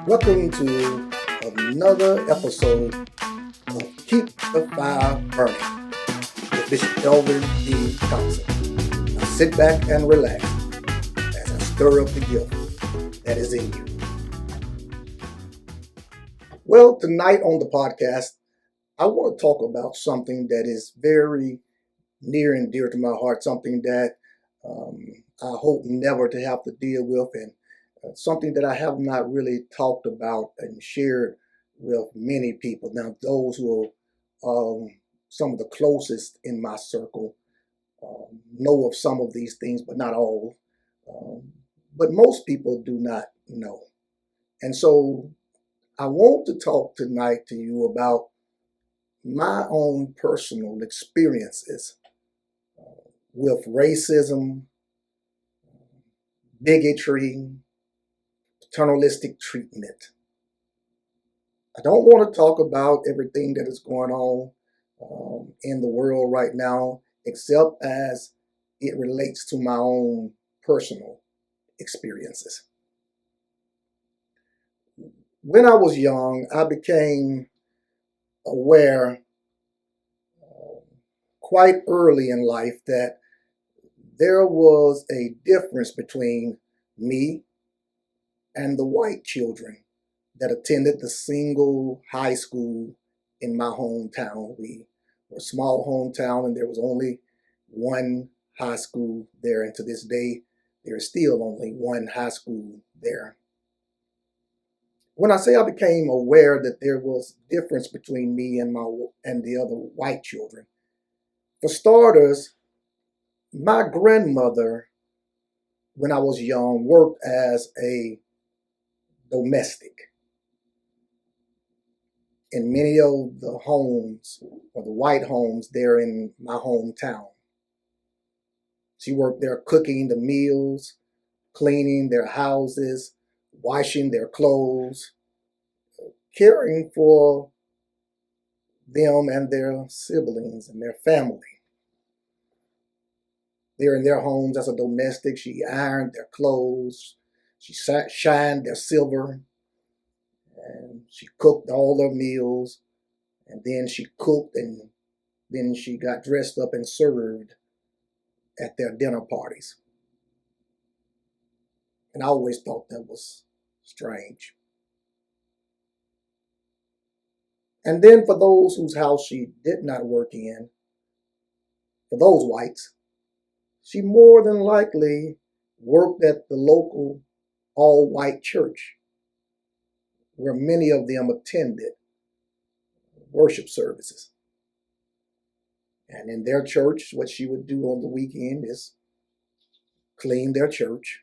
Welcome to another episode of Keep the Fire Burning with Bishop Elvin D. Thompson. Now sit back and relax as I stir up the gift that is in you. Well, tonight on the podcast, I want to talk about something that is very near and dear to my heart, something that I hope never to have to deal with, and something that I have not really talked about and shared with many people. Now, those who are some of the closest in my circle know of some of these things, but not all. But most people do not know. And so I want to talk tonight to you about my own personal experiences with racism, bigotry, paternalistic treatment. I don't want to talk about everything that is going on in the world right now, except as it relates to my own personal experiences. When I was young, I became aware quite early in life that there was a difference between me and the white children that attended the single high school in my hometown. We were a small hometown and there was only one high school there. And to this day, there is still only one high school there. When I say I became aware that there was a difference between me and the other white children, for starters, my grandmother, when I was young, worked as a domestic in many of the homes or the white homes there in my hometown. She worked there cooking the meals, cleaning their houses, washing their clothes, caring for them and their siblings and their family. They're in their homes as a domestic. She ironed their clothes. She shined their silver. And she cooked all their meals. And then she cooked and then she got dressed up and served at their dinner parties. And I always thought that was strange. And then for those whose house she did not work in, for those whites, she more than likely worked at the local all-white church where many of them attended worship services. And in their church, what she would do on the weekend is clean their church,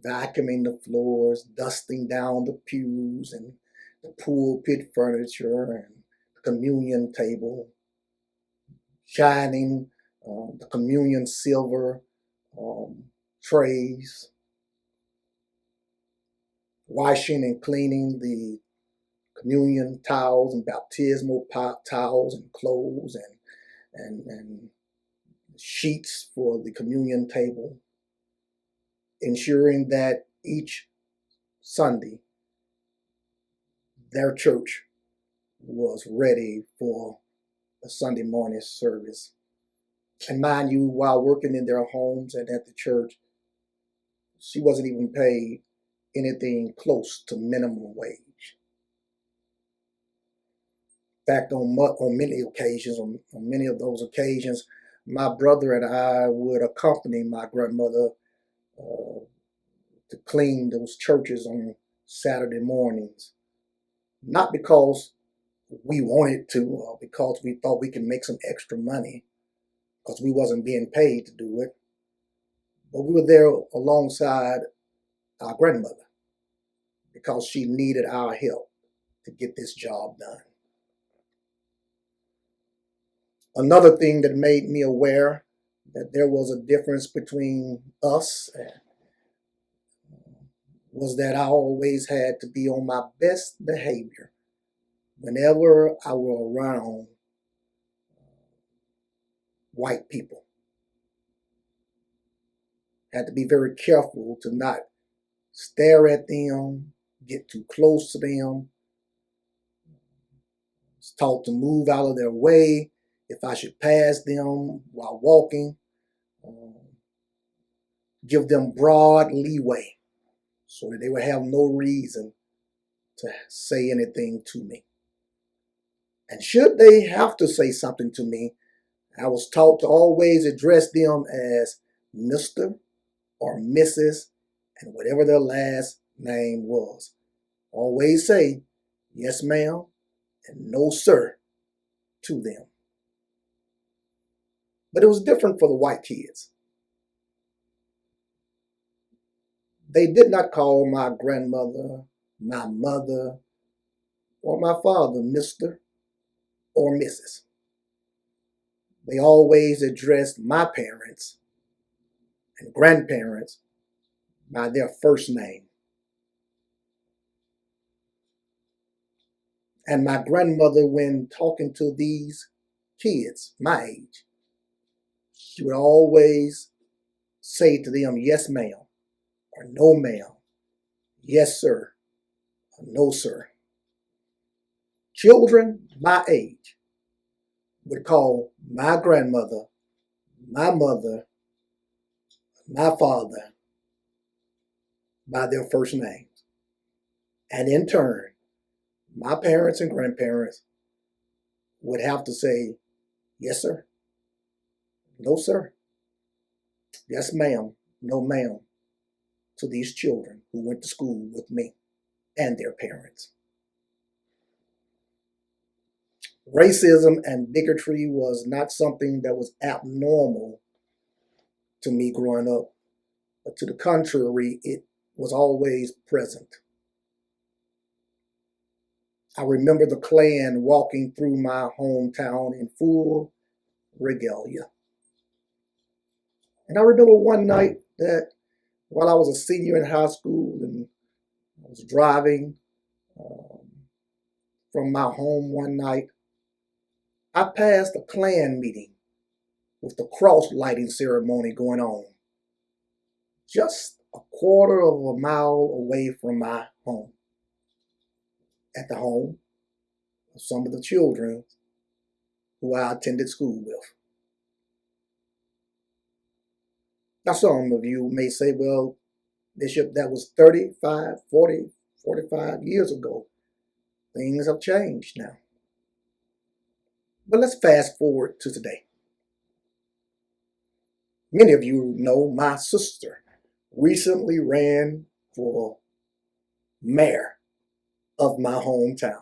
vacuuming the floors, dusting down the pews and the pulpit furniture and the communion table, shining the communion silver trays, washing and cleaning the communion towels and baptismal towels and clothes and sheets for the communion table, ensuring that each Sunday their church was ready for a Sunday morning service. And mind you, while working in their homes and at the church, she wasn't even paid anything close to minimum wage. In fact, on many occasions, on many of those occasions, my brother and I would accompany my grandmother to clean those churches on Saturday mornings. Not because we wanted to or because we thought we could make some extra money, because we wasn't being paid to do it. But we were there alongside our grandmother because she needed our help to get this job done. Another thing that made me aware that there was a difference between us was that I always had to be on my best behavior whenever I were around white people. Had to be very careful to not stare at them, get too close to them, taught to move out of their way if I should pass them while walking, give them broad leeway so that they would have no reason to say anything to me. And should they have to say something to me, I was taught to always address them as Mr. or Mrs. and whatever their last name was. Always say yes, ma'am, and no, sir, to them. But it was different for the white kids. They did not call my grandmother, my mother, or my father Mr. or Mrs. They always addressed my parents and grandparents by their first name. And my grandmother, when talking to these kids my age, she would always say to them, yes, ma'am, or no, ma'am, yes, sir, or no, sir. Children my age would call my grandmother, my mother, my father by their first names. And in turn, my parents and grandparents would have to say, yes, sir, no, sir, yes, ma'am, no, ma'am, to these children who went to school with me and their parents. Racism and bigotry was not something that was abnormal to me growing up, but to the contrary, it was always present. I remember the Klan walking through my hometown in full regalia. And I remember one night that while I was a senior in high school and I was driving from my home one night, I passed a Klan meeting with the cross lighting ceremony going on just a quarter of a mile away from my home. At the home of some of the children who I attended school with. Now, some of you may say, well, Bishop, that was 35, 40, 45 years ago. Things have changed now. But let's fast forward to today. Many of you know my sister recently ran for mayor of my hometown,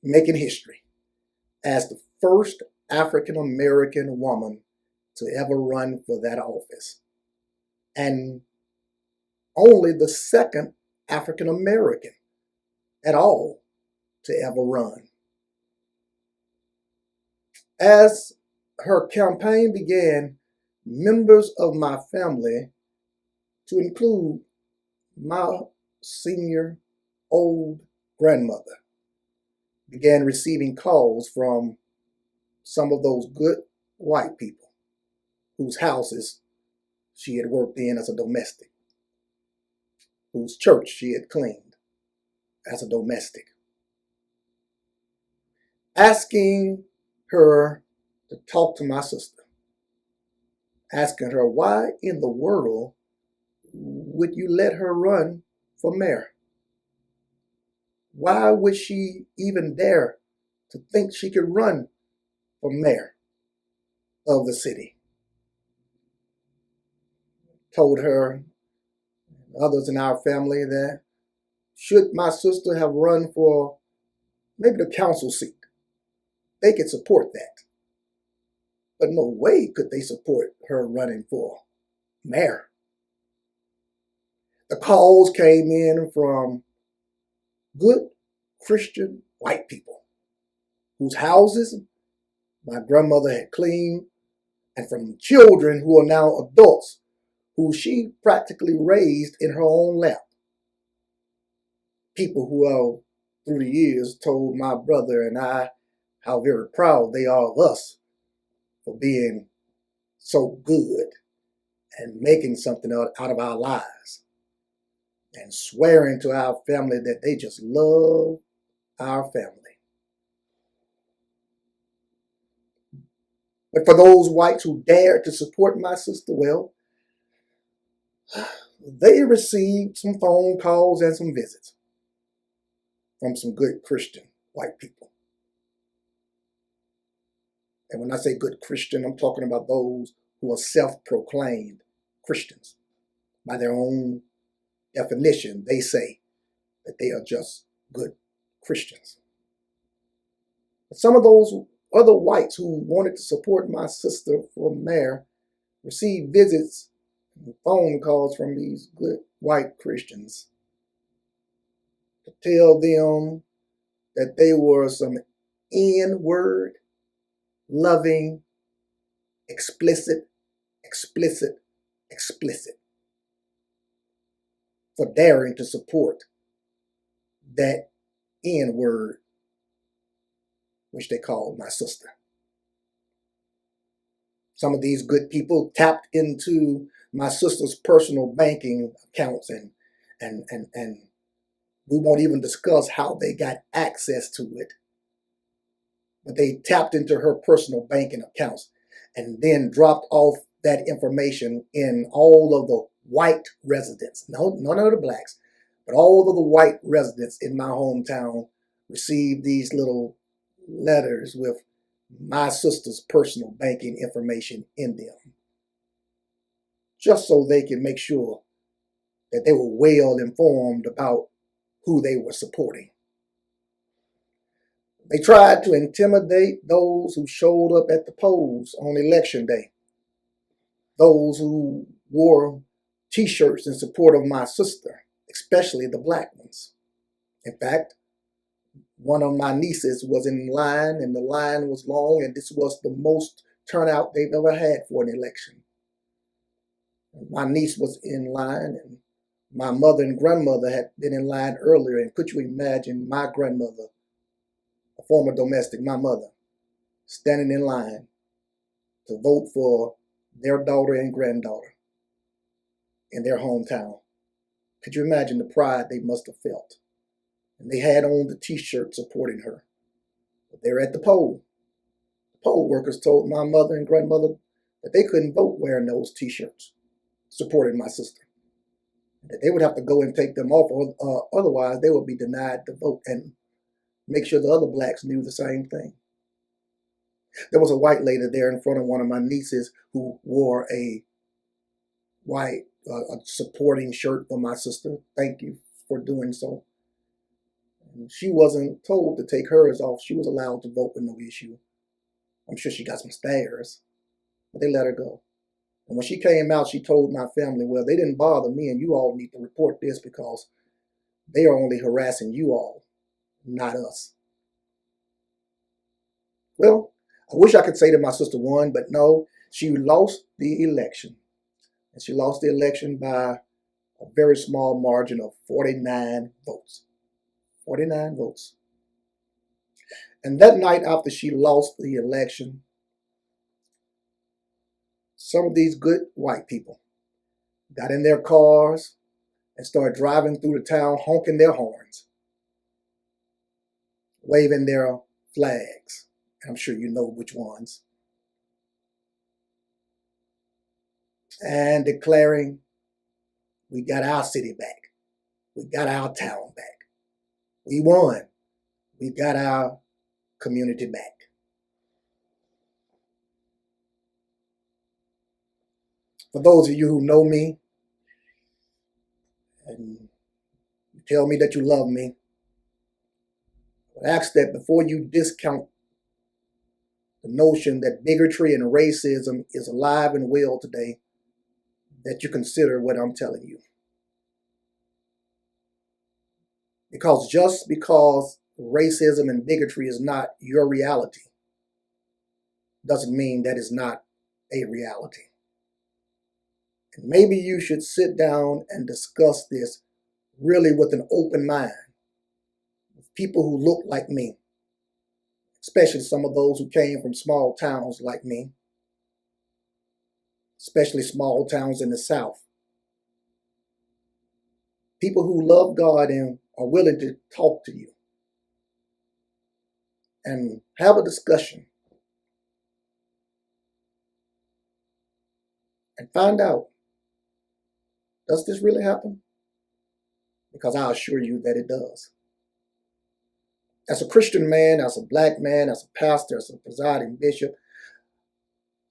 making history as the first African-American woman to ever run for that office, and only the second African-American at all to ever run. As her campaign began, members of my family, to include my senior old grandmother, began receiving calls from some of those good white people whose houses she had worked in as a domestic, whose church she had cleaned as a domestic, asking her to talk to my sister, asking her, why in the world would you let her run for mayor? Why would she even dare to think she could run for mayor of the city? Told her, others in our family, that should my sister have run for maybe the council seat, they could support that. But no way could they support her running for mayor. The calls came in from good Christian white people whose houses my grandmother had cleaned, and from children who are now adults who she practically raised in her own lap. People who have, through the years, told my brother and I how very proud they are of us for being so good and making something out of our lives and swearing to our family that they just love our family. But for those whites who dared to support my sister, well, they received some phone calls and some visits from some good Christian white people. And when I say good Christian, I'm talking about those who are self-proclaimed Christians. By their own definition, they say that they are just good Christians. But some of those other whites who wanted to support my sister for mayor received visits and phone calls from these good white Christians to tell them that they were some N-word, loving, explicit for daring to support that N-word, which they called my sister. Some of these good people tapped into my sister's personal banking accounts, and we won't even discuss how they got access to it. But they tapped into her personal banking accounts and then dropped off that information in all of the white residents, none of the blacks, but all of the white residents in my hometown received these little letters with my sister's personal banking information in them, just so they can make sure that they were well informed about who they were supporting. They tried to intimidate those who showed up at the polls on election day, those who wore T-shirts in support of my sister, especially the black ones. In fact, one of my nieces was in line, and the line was long, and this was the most turnout they've ever had for an election. My niece was in line, and my mother and grandmother had been in line earlier. And could you imagine my grandmother, a former domestic, my mother, standing in line to vote for their daughter and granddaughter in their hometown? Could you imagine the pride they must have felt? And they had on the T-shirt supporting her. But they were at the poll. The poll workers told my mother and grandmother that they couldn't vote wearing those T-shirts supporting my sister, that they would have to go and take them off, or otherwise they would be denied the vote, and make sure the other blacks knew the same thing. There was a white lady there in front of one of my nieces who wore a white a supporting shirt for my sister. Thank you for doing so. And she wasn't told to take hers off. She was allowed to vote with no issue. I'm sure she got some stares, but they let her go. And when she came out, she told my family, well, they didn't bother me, and you all need to report this because they are only harassing you all, not us. Well, I wish I could say that my sister won, but no, she lost the election. And she lost the election by a very small margin of 49 votes. 49 votes. And that night after she lost the election, some of these good white people got in their cars and started driving through the town, honking their horns, waving their flags. And I'm sure you know which ones. And declaring, we got our city back. We got our town back. We won. We got our community back. For those of you who know me and tell me that you love me, I ask that before you discount the notion that bigotry and racism is alive and well today, that you consider what I'm telling you. Because just because racism and bigotry is not your reality doesn't mean that it's not a reality. And maybe you should sit down and discuss this really with an open mind with people who look like me, especially some of those who came from small towns like me, especially small towns in the South. People who love God and are willing to talk to you and have a discussion and find out, does this really happen? Because I assure you that it does. As a Christian man, as a black man, as a pastor, as a presiding bishop,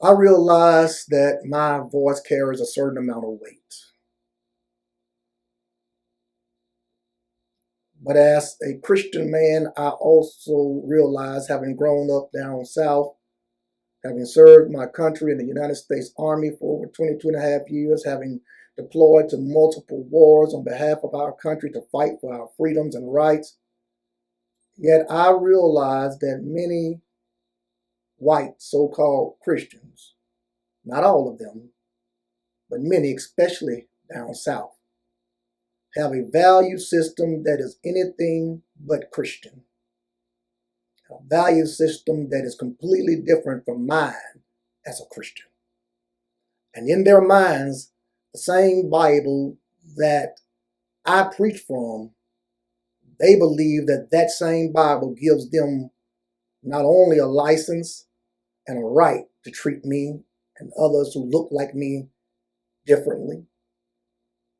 I realize that my voice carries a certain amount of weight. But as a Christian man, I also realize, having grown up down south, having served my country in the United States Army for over 22 and a half years, having deployed to multiple wars on behalf of our country to fight for our freedoms and rights, yet I realize that many white so-called Christians, not all of them, but many, especially down south, have a value system that is anything but Christian. A value system that is completely different from mine as a Christian. And in their minds, the same Bible that I preach from, they believe that that same Bible gives them not only a license and a right to treat me and others who look like me differently,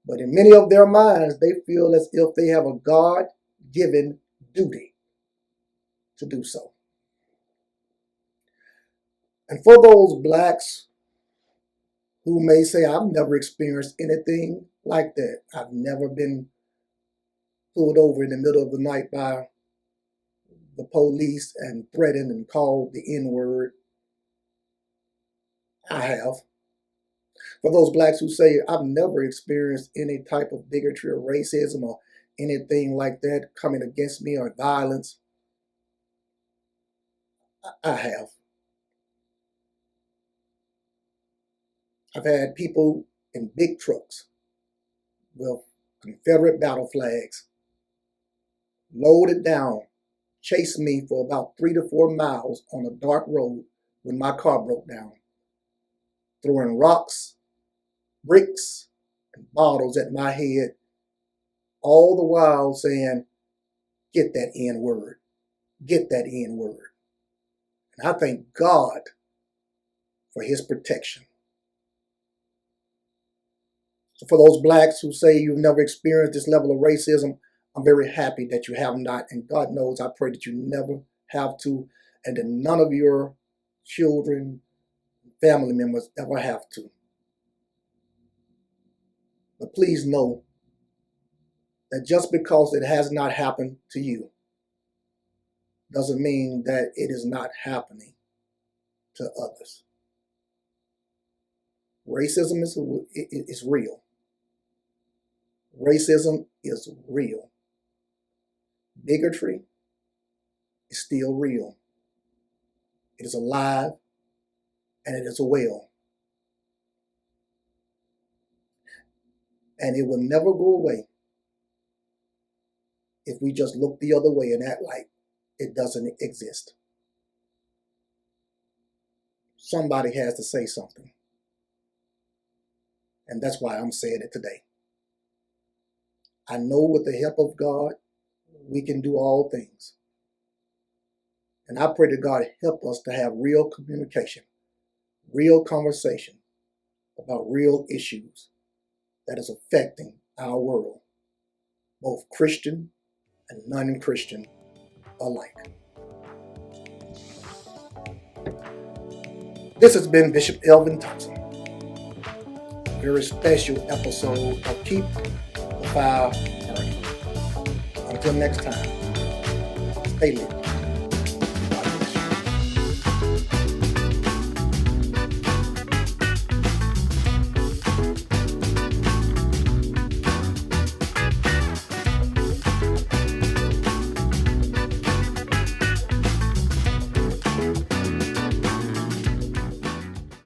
but in many of their minds, they feel as if they have a God-given duty to do so. And for those blacks who may say, I've never experienced anything like that. I've never been pulled over in the middle of the night by the police and threatened and called the N-word. I have. For those blacks who say, I've never experienced any type of bigotry or racism or anything like that coming against me or violence, I have. I've had people in big trucks with Confederate battle flags loaded down, chase me for about 3 to 4 miles on a dark road when my car broke down, throwing rocks, bricks, and bottles at my head, all the while saying, get that N-word, get that N-word. And I thank God for his protection. So for those blacks who say you've never experienced this level of racism, I'm very happy that you have not. And God knows I pray that you never have to, and that none of your children, family members ever have to. But please know that just because it has not happened to you doesn't mean that it is not happening to others. Racism is real. Racism is real. Bigotry is still real. It is alive and it is well. And it will never go away if we just look the other way and act like it doesn't exist. Somebody has to say something. And that's why I'm saying it today. I know with the help of God, we can do all things. And I pray that God help us to have real communication, real conversation about real issues that is affecting our world, both Christian and non-Christian alike. This has been Bishop Elvin Thompson. A very special episode of Keep the Fire Burning. Until next time, stay lit.